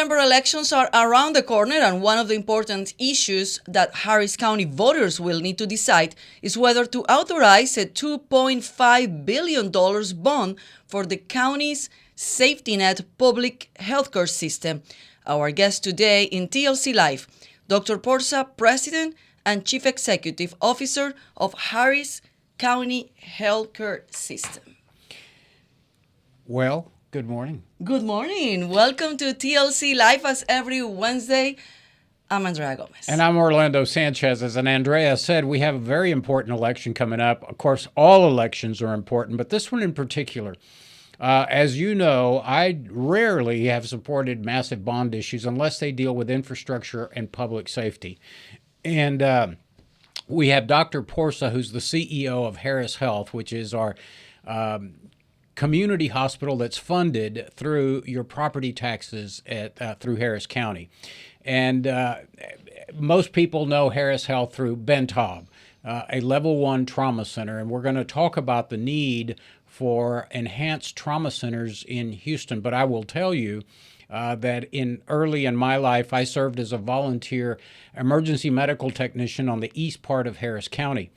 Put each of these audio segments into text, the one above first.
November elections are around the corner, and one of the important issues that Harris County voters will need to decide is whether to authorize a $2.5 billion bond for the county's safety net public healthcare system. Our guest today in TLC Live, Dr. Porsa, President and Chief Executive Officer of Harris County Healthcare System. Well, good morning. Good morning. Welcome to TLC Live as every Wednesday. I'm Andrea Gomez. And I'm Orlando Sanchez. As Andrea said, we have a very important election coming up. Of course, all elections are important, but this one in particular. As you know, I rarely have supported massive bond issues unless they deal with infrastructure and public safety. And we have Dr. Porsa, who's the CEO of Harris Health, which is our community hospital that's funded through your property taxes through Harris County. And most people know Harris Health through Ben Taub, a level 1 trauma center. And we're going to talk about the need for enhanced trauma centers in Houston. But I will tell you that early in my life, I served as a volunteer emergency medical technician on the east part of Harris County.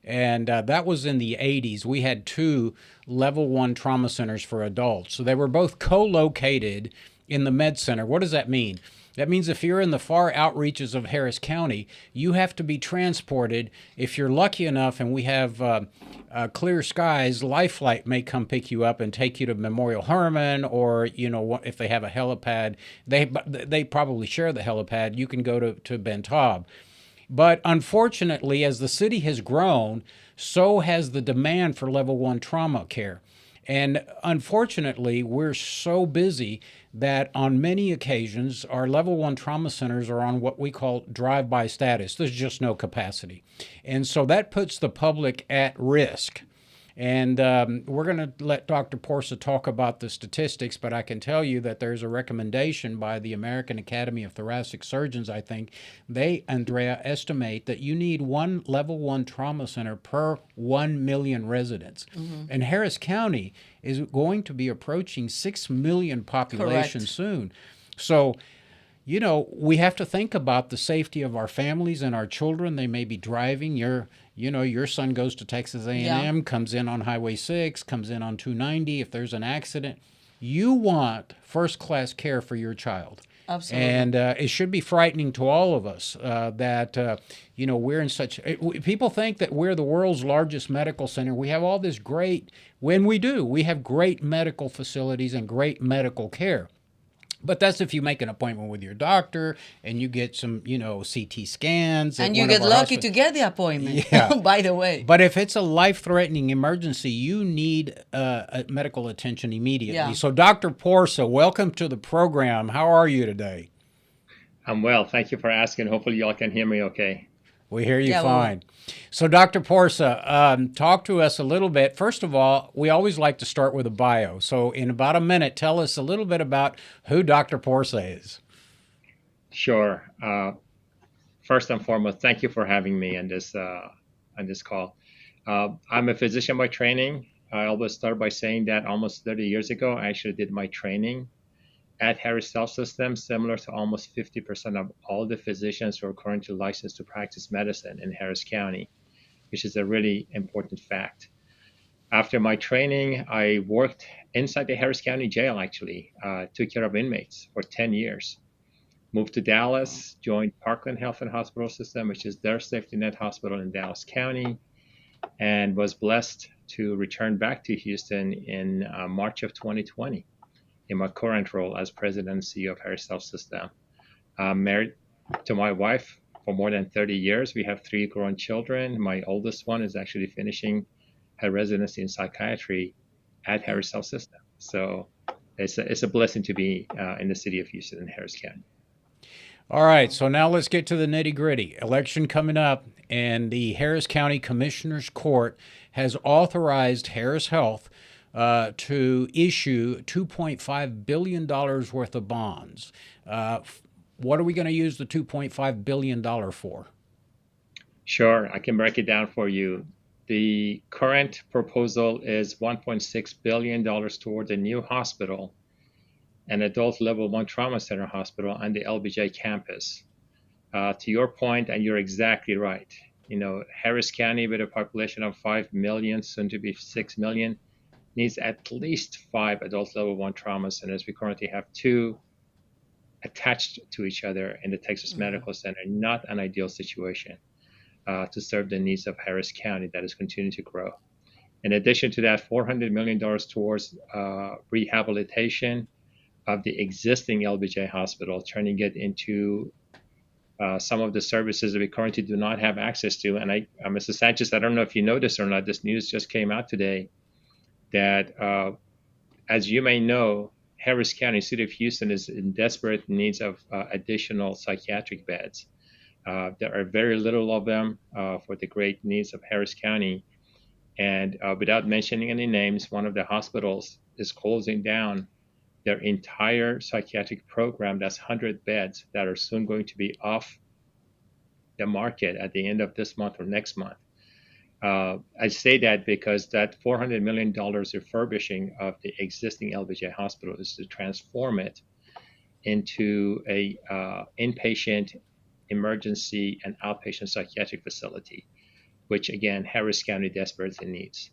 And that was in the 80s. We had 2 level 1 trauma centers for adults. So they were both co-located in the med center. What does that mean? That means if you're in the far outreaches of Harris County, you have to be transported. If you're lucky enough and we have clear skies, Life Flight may come pick you up and take you to Memorial Hermann, or, you know, if they have a helipad, they probably share the helipad. You can go to Ben Taub. But unfortunately, as the city has grown, so has the demand for level 1 trauma care. And unfortunately, we're so busy that on many occasions, our level 1 trauma centers are on what we call drive-by status. There's just no capacity. And so that puts the public at risk. And we're going to let Dr. Porsa talk about the statistics, but I can tell you that there's a recommendation by the American Academy of Thoracic Surgeons, I think. They, Andrea, estimate that you need 1 level 1 trauma center per 1 million residents. Mm-hmm. And Harris County is going to be approaching 6 million population Correct. soon. So, you know, we have to think about the safety of our families and our children. They may be driving. Your son goes to Texas A&M, comes in on Highway 6, comes in on 290. If there's an accident, you want first-class care for your child. Absolutely. And it should be frightening to all of us that, we're in such... People think that we're the world's largest medical center. We have all this great... When we do, we have great medical facilities and great medical care. But that's if you make an appointment with your doctor and you get some, CT scans. And you get lucky to get the appointment, by the way. But if it's a life-threatening emergency, you need medical attention immediately. Yeah. So Dr. Porsa, welcome to the program. How are you today? I'm well. Thank you for asking. Hopefully y'all can hear me okay. We hear you fine. So Dr. Porsa, talk to us a little bit. First of all, we always like to start with a bio. So in about a minute, tell us a little bit about who Dr. Porsa is. Sure. First and foremost, thank you for having me on this call. I'm a physician by training. I always start by saying that almost 30 years ago, I actually did my training at Harris Health System, similar to almost 50% of all the physicians who are currently licensed to practice medicine in Harris County, which is a really important fact. After my training, I worked inside the Harris County Jail, actually, took care of inmates for 10 years. Moved to Dallas, joined Parkland Health and Hospital System, which is their safety net hospital in Dallas County, and was blessed to return back to Houston in March of 2020. In my current role as president and CEO of Harris Health System. I'm married to my wife for more than 30 years. We have 3 grown children. My oldest one is actually finishing her residency in psychiatry at Harris Health System. So it's a blessing to be in the city of Houston in Harris County. All right, so now let's get to the nitty-gritty. Election coming up, and the Harris County Commissioner's Court has authorized Harris Health to issue $2.5 billion worth of bonds. What are we going to use the $2.5 billion for? Sure, I can break it down for you. The current proposal is $1.6 billion toward a new hospital an adult level 1 trauma center hospital on the LBJ campus. To your point, and you're exactly right, Harris County, with a population of 5 million, soon to be 6 million, needs at least 5 adult level 1 trauma centers. We currently have 2 attached to each other in the Texas Medical Center. Not an ideal situation to serve the needs of Harris County that is continuing to grow. In addition to that, $400 million towards rehabilitation of the existing LBJ hospital, turning it into some of the services that we currently do not have access to. And Mr. Sanchez, I don't know if you noticed or not, this news just came out today that, as you may know, Harris County, City of Houston, is in desperate needs of additional psychiatric beds. There are very little of them for the great needs of Harris County. And without mentioning any names, one of the hospitals is closing down their entire psychiatric program. That's 100 beds that are soon going to be off the market at the end of this month or next month. I say that because that $400 million refurbishing of the existing LBJ hospital is to transform it into a inpatient, emergency, and outpatient psychiatric facility, which again, Harris County desperately needs.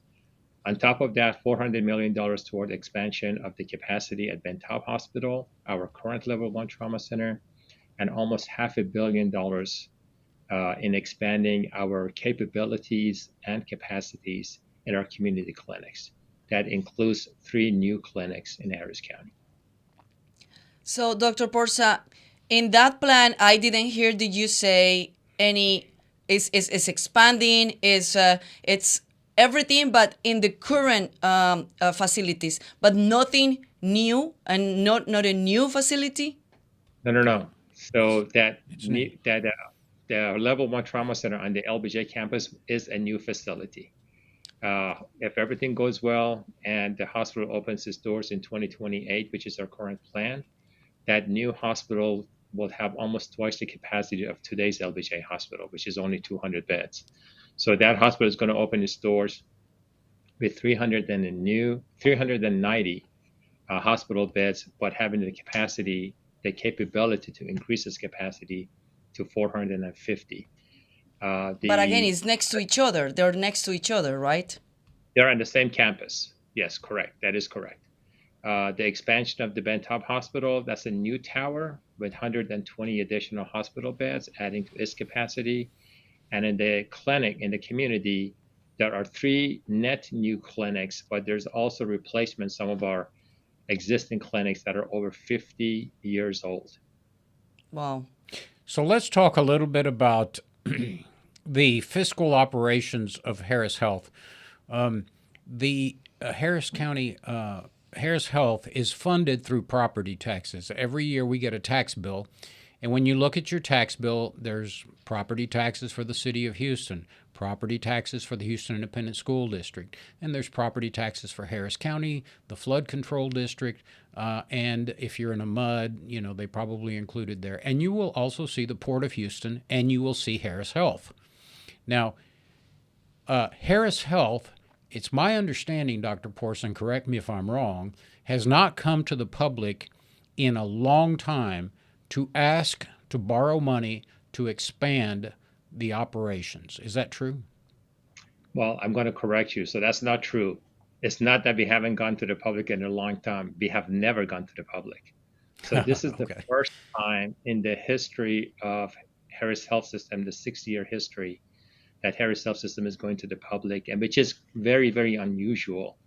On top of that, $400 million toward expansion of the capacity at Bentop Hospital, our current level 1 trauma center, and almost $500 million in expanding our capabilities and capacities in our community clinics. That includes 3 new clinics in Harris County. So, Dr. Porsa, in that plan, I didn't hear, did you say any is expanding, it's everything but in the current facilities, but nothing new and not a new facility? No. So the level 1 trauma center on the LBJ campus is a new facility. If everything goes well and the hospital opens its doors in 2028, which is our current plan, that new hospital will have almost twice the capacity of today's LBJ hospital, which is only 200 beds. So that hospital is going to open its doors with 390 hospital beds, but having the capability to increase its capacity to 450. But again, it's next to each other. They're next to each other, right? They're on the same campus. Yes, correct. That is correct. The expansion of the Bentop Hospital, that's a new tower with 120 additional hospital beds, adding to its capacity. And in the clinic, in the community, there are 3 net new clinics, but there's also replacement, some of our existing clinics that are over 50 years old. Wow. So let's talk a little bit about the fiscal operations of Harris Health. The Harris County Harris Health is funded through property taxes. Every year we get a tax bill, and when you look at your tax bill, there's property taxes for the City of Houston, property taxes for the Houston Independent School District, and there's property taxes for Harris County, the Flood Control District, and if you're in a MUD, they probably included there. And you will also see the Port of Houston, and you will see Harris Health. Now, Harris Health, it's my understanding, Dr. Porsa, correct me if I'm wrong, has not come to the public in a long time to ask to borrow money to expand the operations. Is that true? Well, I'm going to correct you. So that's not true. It's not that we haven't gone to the public in a long time. We have never gone to the public. So this is the first time in the history of Harris Health System, the 60-year history, that Harris Health System is going to the public, and which is very, very unusual.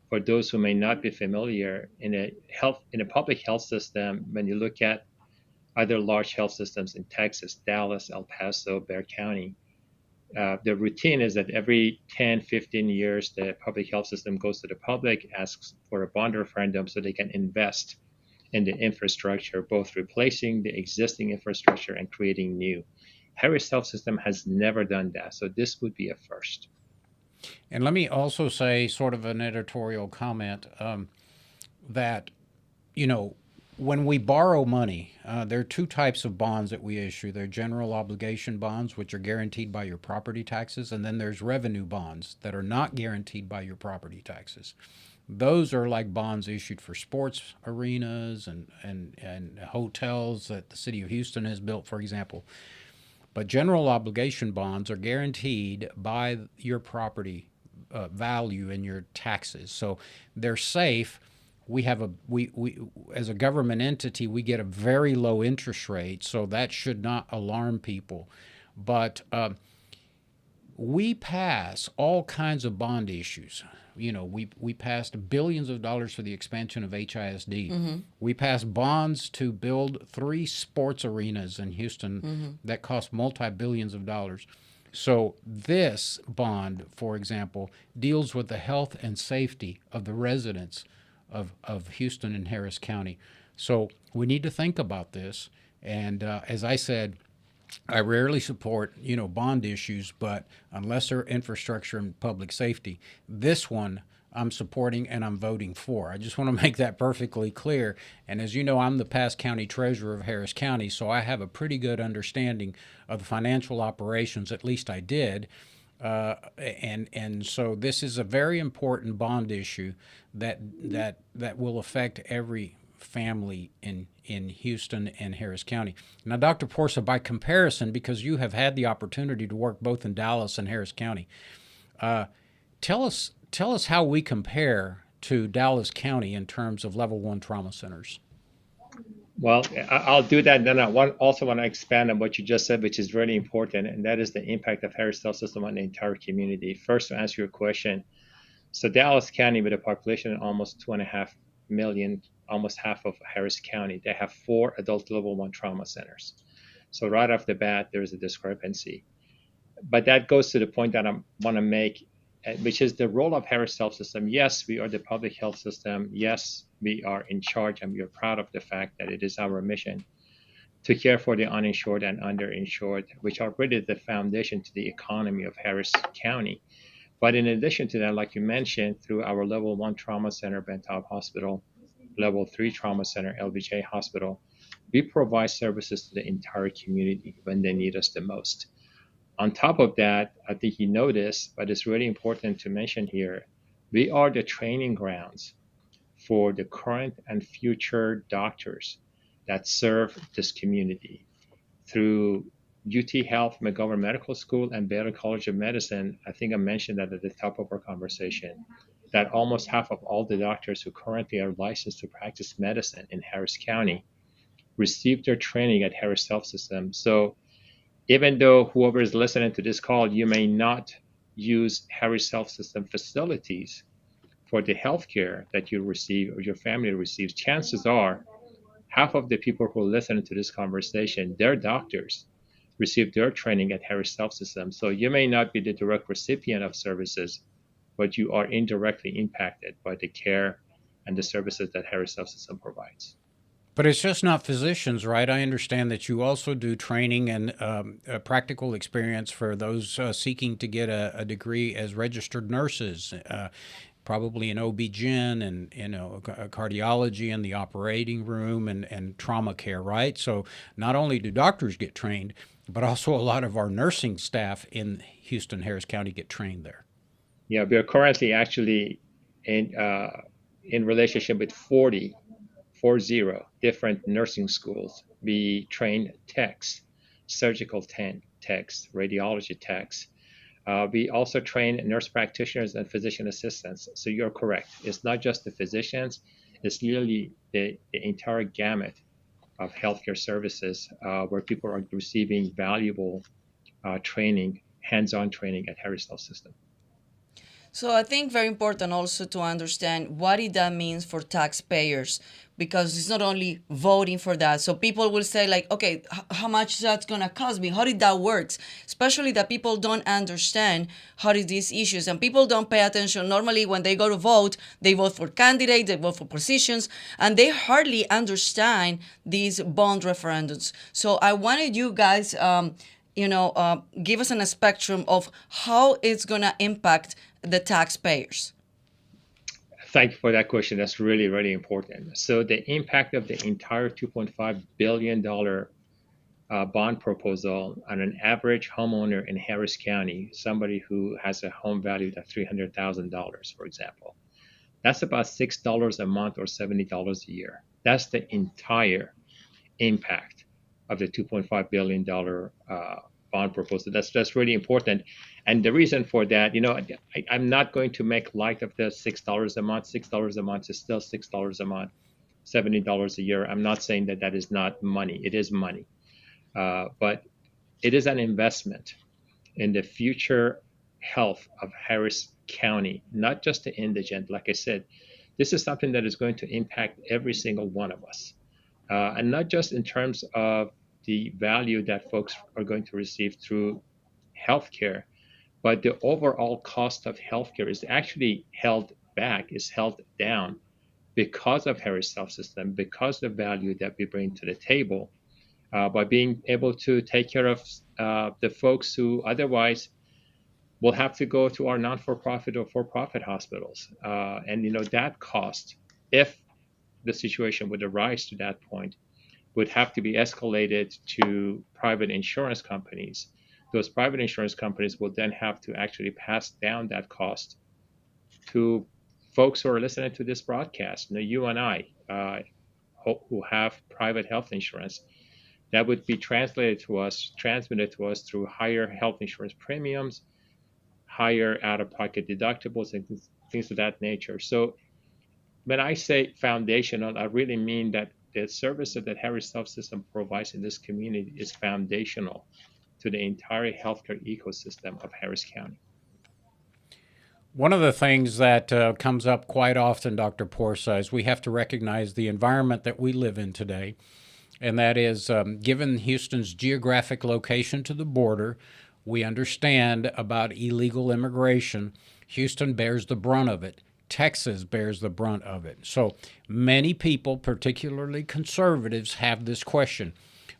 For those who may not be familiar, in a public health system, when you look at other large health systems in Texas, Dallas, El Paso, Bexar County, the routine is that every 10, 15 years, the public health system goes to the public, asks for a bond referendum so they can invest in the infrastructure, both replacing the existing infrastructure and creating new. Harris Health System has never done that, so this would be a first. And let me also say, sort of an editorial comment, that, when we borrow money, there are 2 types of bonds that we issue. There are general obligation bonds, which are guaranteed by your property taxes, and then there's revenue bonds that are not guaranteed by your property taxes. Those are like bonds issued for sports arenas and hotels that the city of Houston has built, for example. But general obligation bonds are guaranteed by your property value and your taxes. So they're safe. We as a government entity, we get a very low interest rate, so that should not alarm people. But we pass all kinds of bond issues. You know, we passed billions of dollars for the expansion of HISD. We passed bonds to build 3 sports arenas in Houston that cost multi-billions of dollars. So this bond, for example, deals with the health and safety of the residents of Houston and Harris County. So we need to think about this. And as I said, I rarely support, bond issues, but unless they're infrastructure and public safety, this one I'm supporting and I'm voting for. I just want to make that perfectly clear. And as you know, I'm the past county treasurer of Harris County, so I have a pretty good understanding of the financial operations. At least I did. And so this is a very important bond issue that will affect every family in Houston and Harris County. Now, Dr. Porsa, by comparison, because you have had the opportunity to work both in Dallas and Harris County, tell us how we compare to Dallas County in terms of level 1 trauma centers. Well, I'll do that. Then I also want to expand on what you just said, which is really important, and that is the impact of Harris Health System on the entire community. First, to answer your question, so Dallas County, with a population of almost 2.5 million, almost half of Harris County, they have 4 adult level 1 trauma centers. So right off the bat, there's a discrepancy. But that goes to the point that I want to make, which is the role of Harris Health System. Yes, we are the public health system. Yes, we are in charge, and we are proud of the fact that it is our mission to care for the uninsured and underinsured, which are really the foundation to the economy of Harris County. But in addition to that, like you mentioned, through our level 1 trauma center, Bentop Hospital, level 3 trauma center, LBJ Hospital, we provide services to the entire community when they need us the most. On top of that, I think you know this, but it's really important to mention here, we are the training grounds for the current and future doctors that serve this community. Through UT Health, McGovern Medical School, and Baylor College of Medicine, I think I mentioned that at the top of our conversation, that almost half of all the doctors who currently are licensed to practice medicine in Harris County received their training at Harris Health System. So even though whoever is listening to this call, you may not use Harris Health System facilities for the healthcare that you receive or your family receives, chances are half of the people who are listening to this conversation, their doctors received their training at Harris Health System. So you may not be the direct recipient of services, but you are indirectly impacted by the care and the services that Harris Health System provides. But it's just not physicians, right? I understand that you also do training and practical experience for those seeking to get a degree as registered nurses, probably in OB-GYN and cardiology in the operating room and trauma care, right? So not only do doctors get trained, but also a lot of our nursing staff in Houston, Harris County get trained there. Yeah, we are currently actually in relationship with 40 different nursing schools. We train techs, surgical techs, radiology techs. We also train nurse practitioners and physician assistants. So you're correct. It's not just the physicians, it's nearly the entire gamut of healthcare services where people are receiving valuable training, hands-on training at Harris Health System. So I think very important also to understand what that means for taxpayers, because it's not only voting for that. So people will say like, okay, how much that's going to cost me? How did that works? Especially that people don't understand how did these issues, and people don't pay attention. Normally when they go to vote, they vote for candidates, they vote for positions, and they hardly understand these bond referendums. So I wanted you guys, give us a spectrum of how it's going to impact the taxpayers. Thank you for that question. That's really, really important. So the impact of the entire $2.5 billion bond proposal on an average homeowner in Harris County, somebody who has a home valued at $300,000, for example, That's about $6 a month or $70 a year. That's the entire impact of the $2.5 billion bond proposal. That's really important. And the reason for that, I'm not going to make light of the $6 a month. $6 a month is still $6 a month, $70 a year. I'm not saying that that is not money. It is money, but it is an investment in the future health of Harris County, not just the indigent. Like I said, this is something that is going to impact every single one of us, and not just in terms of the value that folks are going to receive through healthcare, but the overall cost of healthcare is actually held back, is held down because of Harris Health System, because of the value that we bring to the table, by being able to take care of the folks who otherwise will have to go to our non-for-profit or for-profit hospitals. And that cost, if the situation would arise to that point, would have to be escalated to private insurance companies. Those private insurance companies will then have to actually pass down that cost to folks who are listening to this broadcast, you and I, who have private health insurance. That would be transmitted to us through higher health insurance premiums, higher out-of-pocket deductibles, and things of that nature. So when I say foundational, I really mean that the services that Harris Health System provides in this community is foundational to the entire healthcare ecosystem of Harris County. One of the things that comes up quite often, Dr. Porsa, is we have to recognize the environment that we live in today. And that is, given Houston's geographic location to the border, we understand about illegal immigration. Houston bears the brunt of it. Texas bears the brunt of it. So many people, particularly conservatives, have this question.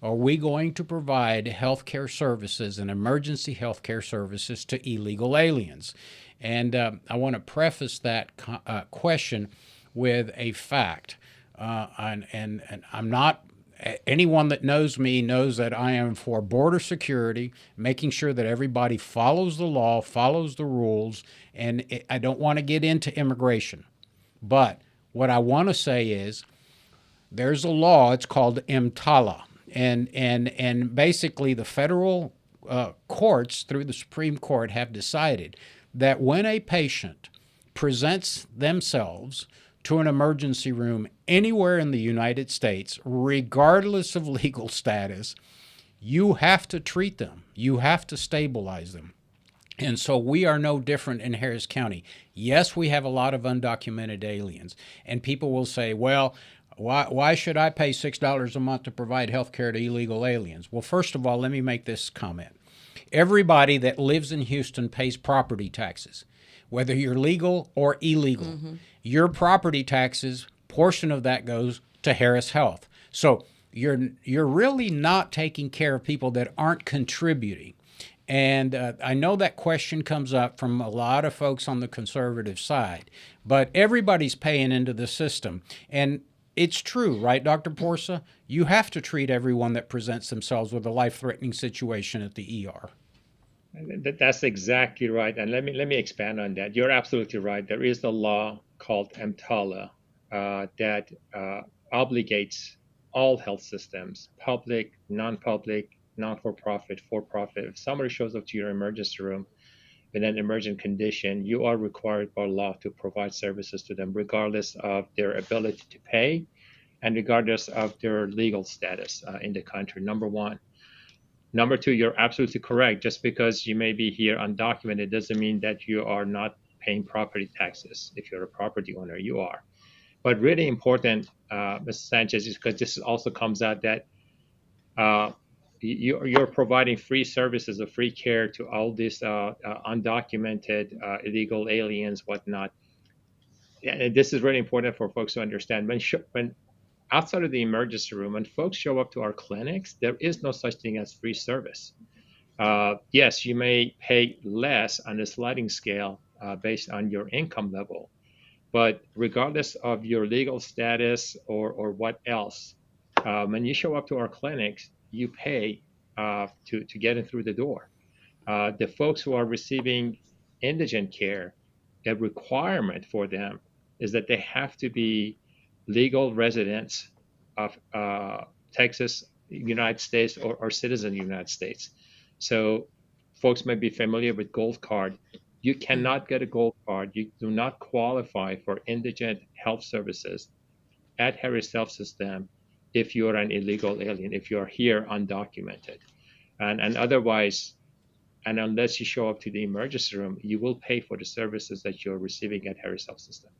Are we going to provide health care services and emergency health care services to illegal aliens? And I want to preface that question with a fact. And I'm not, anyone that knows me knows that I am for border security, making sure that everybody follows the law, follows the rules, and I don't want to get into immigration. But what I want to say is there's a law, it's called EMTALA, and basically the federal courts through the Supreme Court have decided that when a patient presents themselves to an emergency room anywhere in the United States, regardless of legal status, you have to treat them. You have to stabilize them. And so we are no different in Harris County. Yes, we have a lot of undocumented aliens. And people will say, well, why should I pay $6 a month to provide health care to illegal aliens? Well, first of all, let me make this comment. Everybody that lives in Houston pays property taxes, whether you're legal or illegal. Mm-hmm. Your property taxes, portion of that goes to Harris Health. So you're really not taking care of people that aren't contributing. And I know that question comes up from a lot of folks on the conservative side, but everybody's paying into the system. And it's true, right, Dr. Porsa? You have to treat everyone that presents themselves with a life-threatening situation at the ER. That's exactly right. And let me expand on that. You're absolutely right. There is a law called EMTALA that obligates all health systems, public, non-public, non-for-profit, for-profit. If somebody shows up to your emergency room in an emergent condition, you are required by law to provide services to them, regardless of their ability to pay and regardless of their legal status in the country, number one. Number two, you're absolutely correct. Just because you may be here undocumented doesn't mean that you are not paying property taxes. If you're a property owner, you are. But really important, Mr. Sanchez, is because this also comes out that you're providing free services or free care to all these undocumented illegal aliens, whatnot. And this is really important for folks to understand. When outside of the emergency room, when folks show up to our clinics, there is no such thing as free service. Yes, you may pay less on the sliding scale based on your income level, but regardless of your legal status or what else, when you show up to our clinics, you pay to get in through the door. The folks who are receiving indigent care, a requirement for them is that they have to be legal residents of Texas, United States, or citizen of the United States. So folks may be familiar with Gold Card. You cannot get a Gold Card. You do not qualify for indigent health services at Harris Health System if you're an illegal alien, if you're here undocumented. And otherwise, and unless you show up to the emergency room, you will pay for the services that you're receiving at Harris Health System.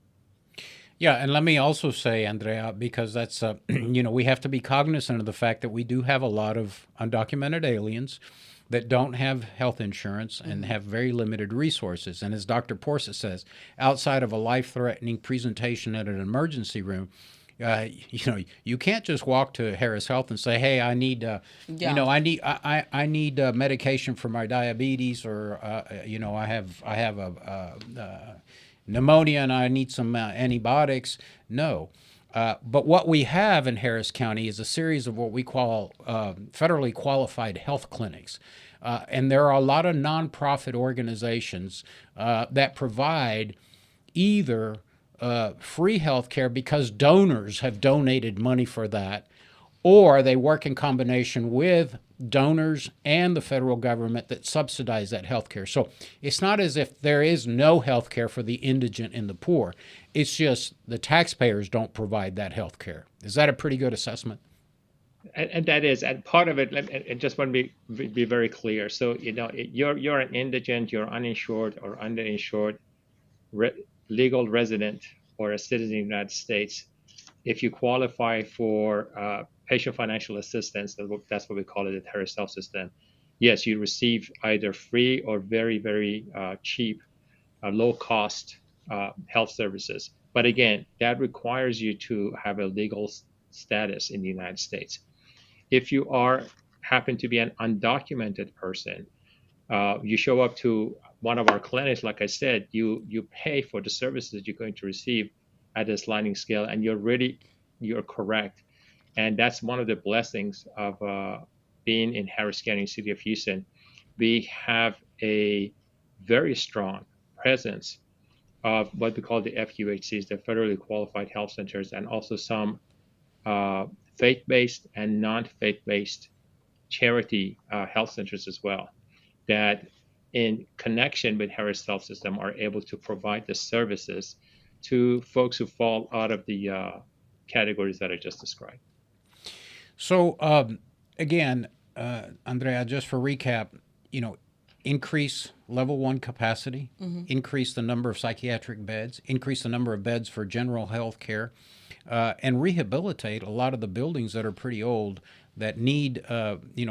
Yeah, and let me also say, Andrea, because that's, we have to be cognizant of the fact that we do have a lot of undocumented aliens that don't have health insurance and have very limited resources. And as Dr. Porsa says, outside of a life-threatening presentation at an emergency room, you can't just walk to Harris Health and say, "Hey, I need, I need medication for my diabetes, or I have pneumonia and I need some antibiotics." No. But what we have in Harris County is a series of what we call federally qualified health clinics. And there are a lot of nonprofit organizations that provide either free health care because donors have donated money for that, or they work in combination with donors and the federal government that subsidize that health care. So it's not as if there is no health care for the indigent and the poor. It's just the taxpayers don't provide that health care. Is that a pretty good assessment? And that is, and part of it, I just want to be very clear. So, you're an indigent, you're uninsured or underinsured, legal resident or a citizen of the United States. If you qualify for patient financial assistance, that's what we call it at Harris Health System, yes, you receive either free or very, very cheap, low cost health services. But again, that requires you to have a legal status in the United States. If you happen to be an undocumented person, you show up to one of our clinics, like I said, you pay for the services you're going to receive at a sliding scale, and you're correct. And that's one of the blessings of being in Harris County, City of Houston. We have a very strong presence of what we call the FQHCs, the federally qualified health centers, and also some faith-based and non-faith-based charity health centers as well, that in connection with Harris Health System are able to provide the services to folks who fall out of the categories that I just described. So again, Andrea, just for recap, increase level 1 capacity, increase the number of psychiatric beds, increase the number of beds for general health care, and rehabilitate a lot of the buildings that are pretty old that need,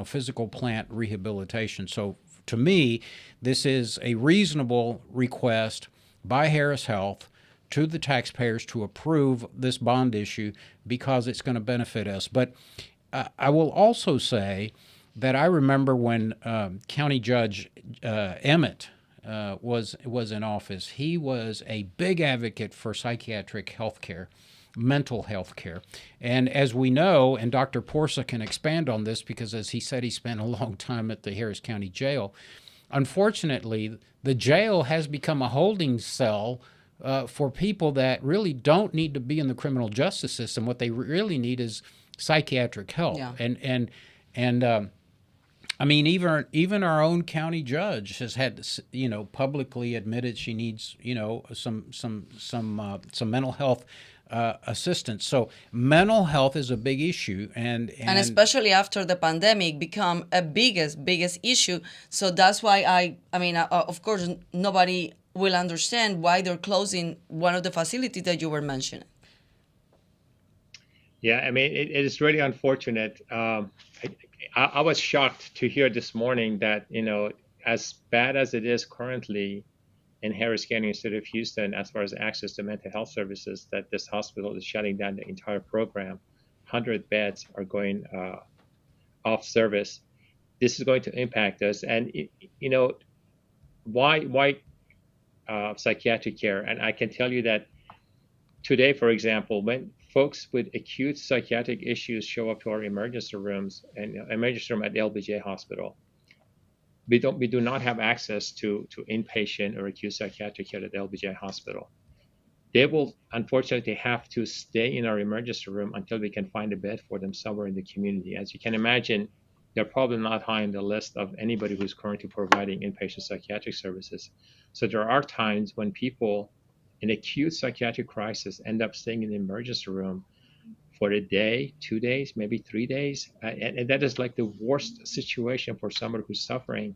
physical plant rehabilitation. So to me, this is a reasonable request by Harris Health to the taxpayers to approve this bond issue because it's going to benefit us. But I will also say that I remember when County Judge Emmett was in office, he was a big advocate for psychiatric health care, mental health care. And as we know, and Dr. Porsa can expand on this because, as he said, he spent a long time at the Harris County Jail. Unfortunately, the jail has become a holding cell for people that really don't need to be in the criminal justice system. What they really need is psychiatric help. Yeah. And I mean, even our own county judge has had, publicly admitted she needs, some mental health assistance. So mental health is a big issue, and especially after the pandemic become a biggest issue. So that's why of course, nobody will understand why they're closing one of the facilities that you were mentioning. Yeah, I mean, it is really unfortunate. I was shocked to hear this morning that, as bad as it is currently in Harris County instead of Houston, as far as access to mental health services, that this hospital is shutting down the entire program. 100 beds are going off service. This is going to impact us. And, why psychiatric care? And I can tell you that today, for example, when folks with acute psychiatric issues show up to our emergency rooms and emergency room at the LBJ hospital, we do not have access to inpatient or acute psychiatric care at the LBJ hospital. they will unfortunately have to stay in our emergency room until we can find a bed for them somewhere in the community. As you can imagine, they're probably not high on the list of anybody who's currently providing inpatient psychiatric services. So there are times when people in acute psychiatric crisis end up staying in the emergency room for a day, 2 days, maybe 3 days. And that is like the worst situation for somebody who's suffering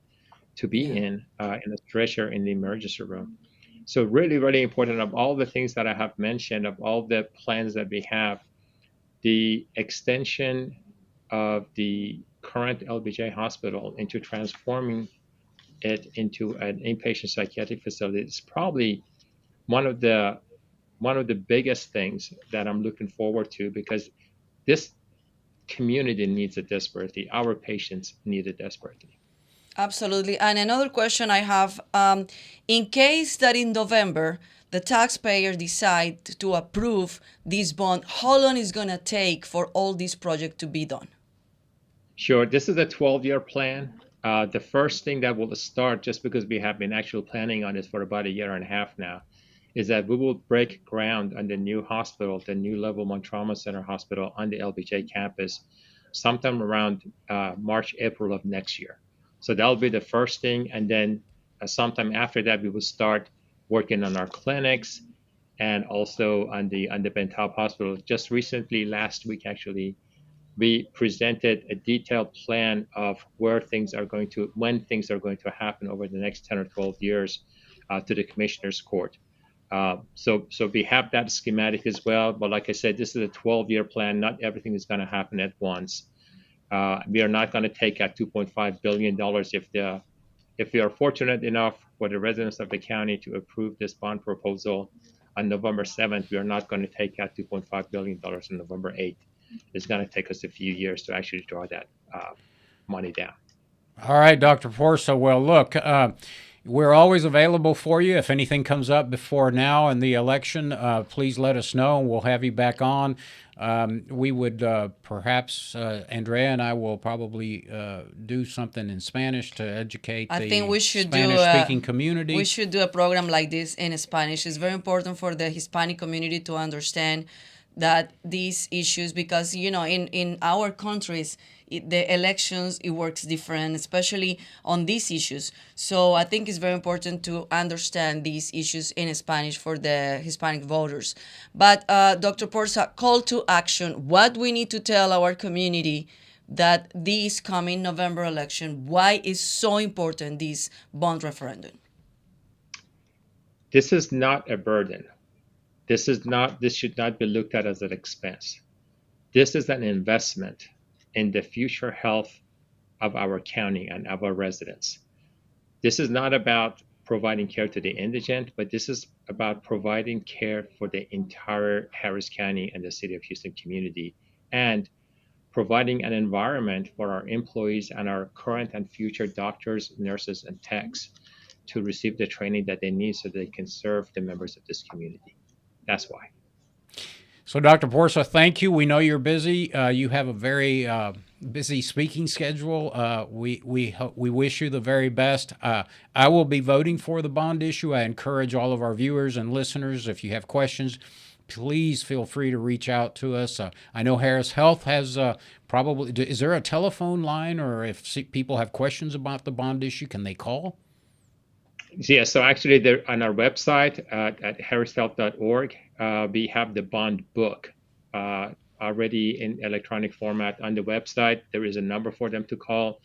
to be Yeah. in a stretcher in the emergency room. So really, really important of all the things that I have mentioned, of all the plans that we have, the extension of the current LBJ hospital into transforming it into an inpatient psychiatric facility is probably one of the one of the biggest things that I'm looking forward to, because this community needs it desperately. Our patients need it desperately. Absolutely. And another question I have, in case that in November the taxpayer decide to approve this bond, how long is going to take for all this project to be done? Sure. This is a 12-year plan. The first thing that will start, just because we have been actually planning on this for about a year and a half now, is that we will break ground on the new hospital, the new Level 1 Trauma Center hospital on the LBJ campus, sometime around March, April of next year. So that'll be the first thing. And then sometime after that, we will start working on our clinics and also on the Bentop Hospital. Just recently, last week actually, we presented a detailed plan of when things are going to happen over the next 10 or 12 years to the Commissioner's Court. So we have that schematic as well. But like I said, this is a 12-year plan. Not everything is going to happen at once. We are not going to take out $2.5 billion if we are fortunate enough for the residents of the county to approve this bond proposal on November 7th. We are not going to take out $2.5 billion on November 8th. It's going to take us a few years to actually draw that money down. All right, Dr. Porsa. Well, look, we're always available for you. If anything comes up before now and the election, please let us know, and we'll have you back on. We would perhaps, Andrea and I will probably do something in Spanish to educate I think we should Spanish-speaking community. We should do a program like this in Spanish. It's very important for the Hispanic community to understand that these issues, because in our countries the elections, it works different, especially on these issues. So I think it's very important to understand these issues in Spanish for the Hispanic voters. But Dr. Porsa, call to action. What we need to tell our community that this coming November election, why is so important, this bond referendum? This is not a burden. This should not be looked at as an expense. This is an investment in the future health of our county and of our residents. This is not about providing care to the indigent, but this is about providing care for the entire Harris County and the city of Houston community, and providing an environment for our employees and our current and future doctors, nurses, and techs to receive the training that they need so they can serve the members of this community. That's why. So, Dr. Porsa, thank you. We know you're busy. You have a very busy speaking schedule. We wish you the very best. I will be voting for the bond issue. I encourage all of our viewers and listeners, if you have questions, please feel free to reach out to us. I know Harris Health has probably, is there a telephone line, or if people have questions about the bond issue, can they call? Yeah, so actually they're on our website at harrishealth.org. We have the bond book already in electronic format on the website. There is a number for them to call.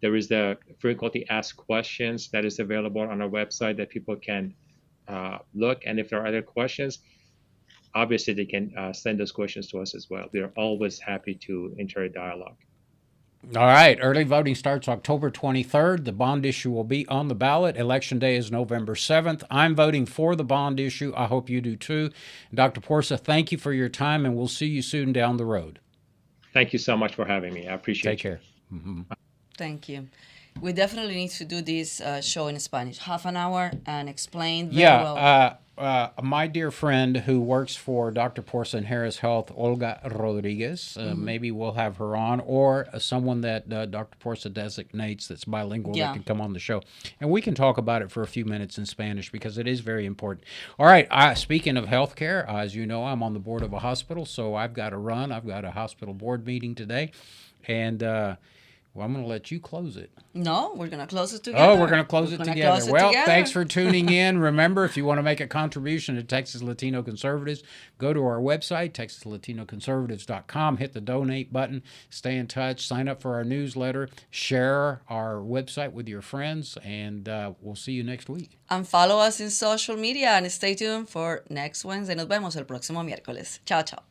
There is the frequently asked questions that is available on our website that people can look. And if there are other questions, obviously they can send those questions to us as well. We are always happy to enter a dialogue. All right. Early voting starts October 23rd. The bond issue will be on the ballot. Election day is November 7th. I'm voting for the bond issue. I hope you do too. Dr. Porsa, thank you for your time, and we'll see you soon down the road. Thank you so much for having me. I appreciate it. Take care. Mm-hmm. Thank you. We definitely need to do this show in Spanish, half an hour, and explain very Yeah, well. my dear friend who works for Dr. Porsa and Harris Health, Olga Rodriguez, maybe we'll have her on, or someone that Dr. Porsa designates that's bilingual that Yeah. can come on the show. And we can talk about it for a few minutes in Spanish because it is very important. All right, speaking of healthcare, as you know, I'm on the board of a hospital, so I've got to run. I've got a hospital board meeting today. And well, I'm going to let you close it. No, we're going to close it together. Oh, we're going to close it gonna together. close it Well, together. thanks for tuning in. Remember, if you want to make a contribution to Texas Latino Conservatives, go to our website, texaslatinoconservatives.com, hit the donate button, stay in touch, sign up for our newsletter, share our website with your friends, and we'll see you next week. And follow us in social media and stay tuned for next Wednesday. Nos vemos el próximo miércoles. Chao, chao.